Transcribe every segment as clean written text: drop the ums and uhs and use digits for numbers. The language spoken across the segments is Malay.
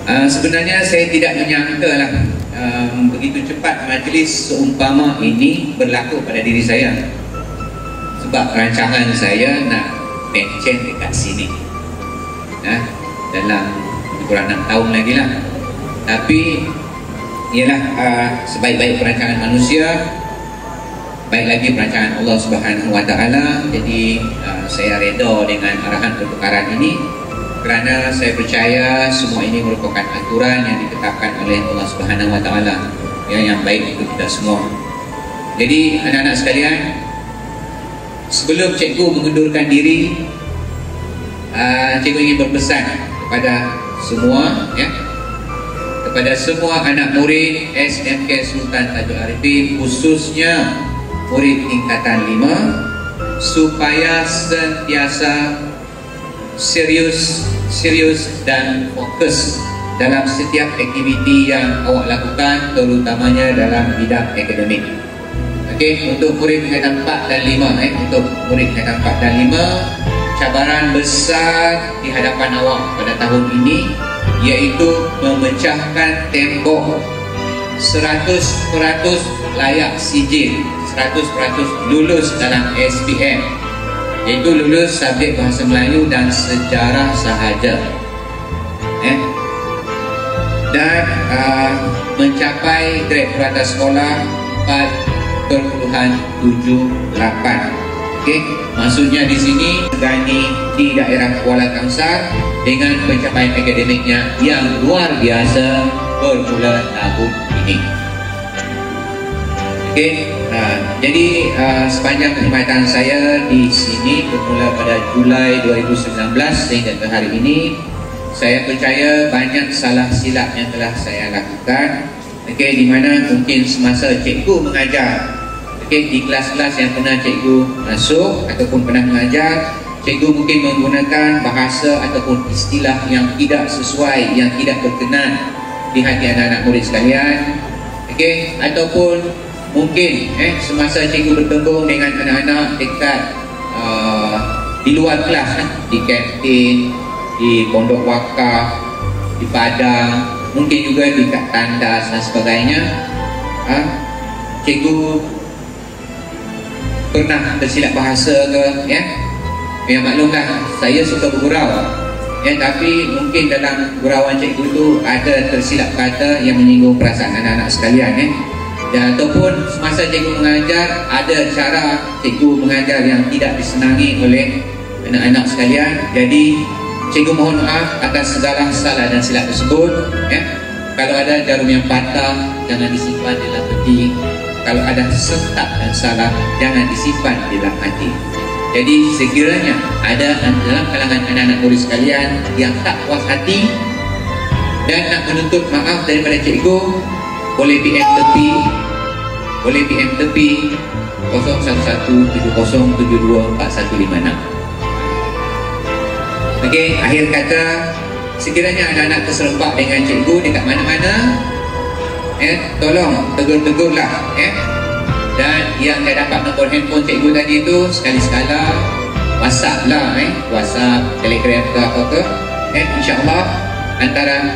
Sebenarnya saya tidak menyangka lah begitu cepat majlis seumpama ini berlaku pada diri saya, sebab rancangan saya nak mention dekat sini dalam kurang 6 tahun lagi lah. Tapi ialah sebaik-baik perancangan manusia, baik lagi perancangan Allah Subhanahu Wa Taala. Jadi saya reda dengan arahan pertukaran ini, kerana saya percaya semua ini merupakan aturan yang ditetapkan oleh Allah Subhanahu Wa Taala, yang baik untuk kita semua. Jadi anak-anak sekalian, sebelum cikgu mengundurkan diri, cikgu ingin berpesan kepada semua, kepada semua anak murid SMK Sultan Tajul Arifin, khususnya murid tingkatan 5, supaya sentiasa serius dan fokus dalam setiap aktiviti yang awak lakukan, terutamanya dalam bidang akademik. Okey, untuk murid tingkatan 4 dan 5, untuk murid tingkatan 4 dan 5, cabaran besar di hadapan awak pada tahun ini iaitu memecahkan tembok 100% layak sijil, 100% lulus dalam SPM, iaitu lulus subjek Bahasa Melayu dan Sejarah sahaja, dan mencapai grade purata sekolah 4.78. Okey, maksudnya di sini Gani di daerah Kuala Kangsar dengan pencapaian akademiknya yang luar biasa bermula tahun ini. Okey, jadi sepanjang perkhidmatan saya di sini bermula pada Julai 2019 sehingga ke hari ini, saya percaya banyak salah silap yang telah saya lakukan. Okey, di mana mungkin semasa cikgu mengajar, di kelas-kelas yang pernah cikgu masuk ataupun pernah mengajar, cikgu mungkin menggunakan bahasa ataupun istilah yang tidak sesuai, yang tidak berkenan di hati anak-anak murid sekalian. Okey, ataupun mungkin semasa cikgu bertembung dengan anak-anak dekat di luar kelas, di kantin, di pondok wakaf, di padang, mungkin juga di kat tandas dan sebagainya, cikgu pernah tersilap bahasa ke, yang maklumlah saya suka bergurau, tapi mungkin dalam gurauan cikgu tu ada tersilap kata yang menyinggung perasaan anak-anak sekalian, dan ataupun semasa cikgu mengajar ada cara cikgu mengajar yang tidak disenangi oleh anak-anak sekalian. Jadi cikgu mohon maaf atas segala salah dan silap tersebut. Kalau ada jarum yang patah, jangan disimpan dalam peti. Kalau ada setak dan salah, jangan disimpan di dalam hati. Jadi sekiranya ada dalam kalangan anak-anak murid sekalian yang tak puas hati dan nak menuntut maaf daripada cikgu, boleh PM tepi 01170724156. Okey, akhir kata, sekiranya anak-anak terserempak dengan cikgu dekat mana-mana, tolong tegur-tegurlah, dan yang dah dapat nombor handphone cikgu tadi tu, sekali-sekala WhatsApp lah, WhatsApp, Telegram ke apa ke, insyaAllah antara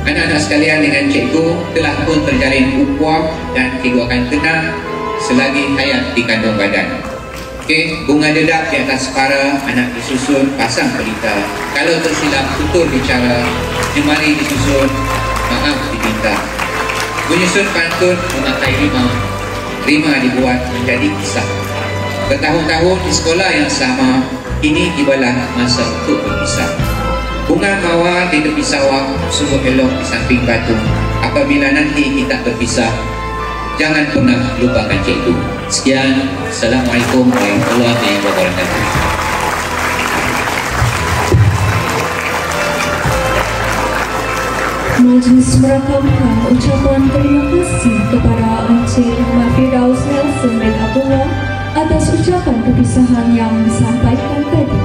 anak-anak sekalian dengan cikgu telah pun terjalin ukhuwah dan cikgu akan kenal selagi hayat di kandung badan. Okey, bunga dedak di atas kepala, anak disusun pasang pelita. Kalau tersilap tutur bicara, jemari disusun, maaf dipinta. Menyusun pantun memakai rima dibuat menjadi kisah. Bertahun-tahun di sekolah yang sama, kini tibalah masa untuk berpisah. Bunga mawar di tepi sawah, sungguh elok di samping batu. Apabila nanti kita berpisah, jangan pernah lupakan cikgu. Sekian, Assalamualaikum warahmatullahi wabarakatuh. Majlis merakamkan ucapan terima kasih kepada Encik Muhammad Firdaus Nelson bin Abdullah atas ucapan kepisahan yang disampaikan tadi.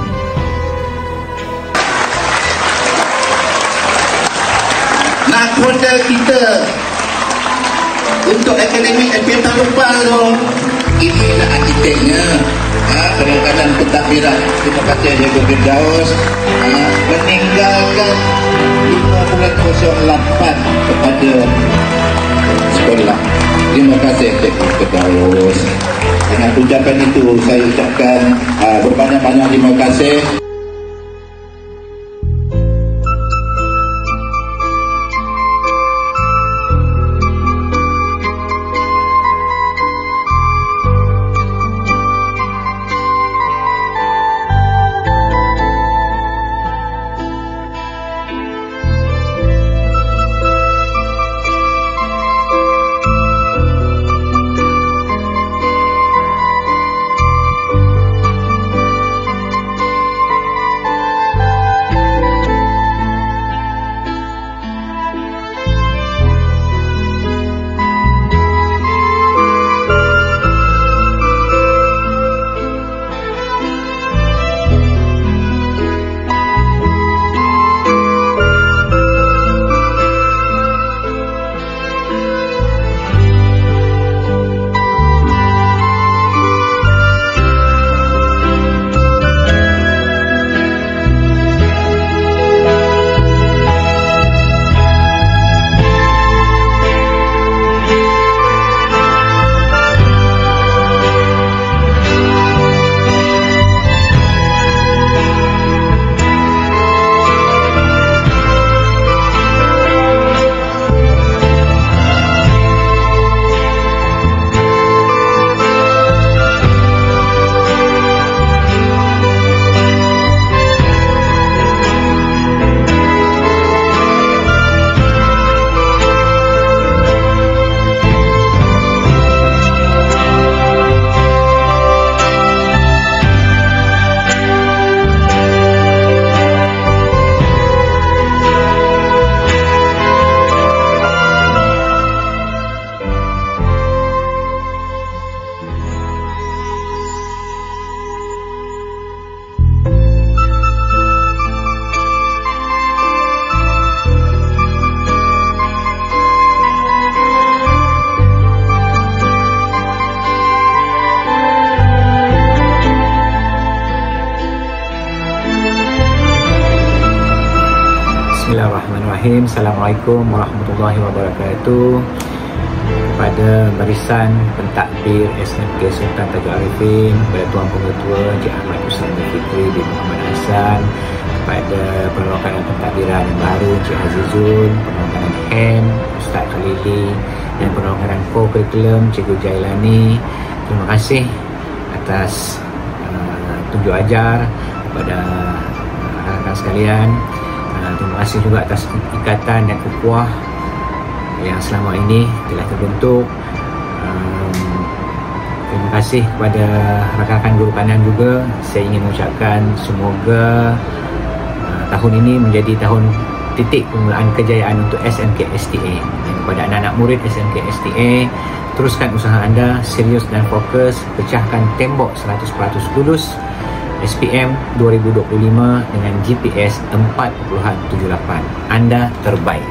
Nakoda kita untuk akademik SPM tahun depan tu, inilah arkiteknya, kadang-kadang pentadbiran terima kasih Cikgu Firdaus meninggalkan 5.08 kepada sekolah. Terima kasih Cikgu Firdaus. Dengan ucapan itu saya ucapkan berbanyak-banyak terima kasih. Bismillahirrahmanirrahim. Assalamualaikum warahmatullahi wabarakatuh. Kepada barisan pentadbir SMK Sultan Tajuk Arifin, kepada Tuan Pengetua Encik Ahmad Hussein Fikri bin Muhammad Hassan, kepada perwakilan pentadbiran yang baru Encik Azizul, perwakilan HEM Ustaz Khalili, dan perwakilan co-curriculum Cikgu Jailani, terima kasih atas tunjuk ajar kepada rakan-rakan sekalian. Terima kasih juga atas ikatan dan ukhuwah yang selama ini telah terbentuk. Terima kasih kepada rakan-rakan guru kanan juga. Saya ingin mengucapkan semoga tahun ini menjadi tahun titik permulaan kejayaan untuk SMK STA. Dan kepada anak-anak murid SMK STA, teruskan usaha anda, serius dan fokus, pecahkan tembok 100% lulus SPM 2025 dengan GPS 4.78. Anda terbaik.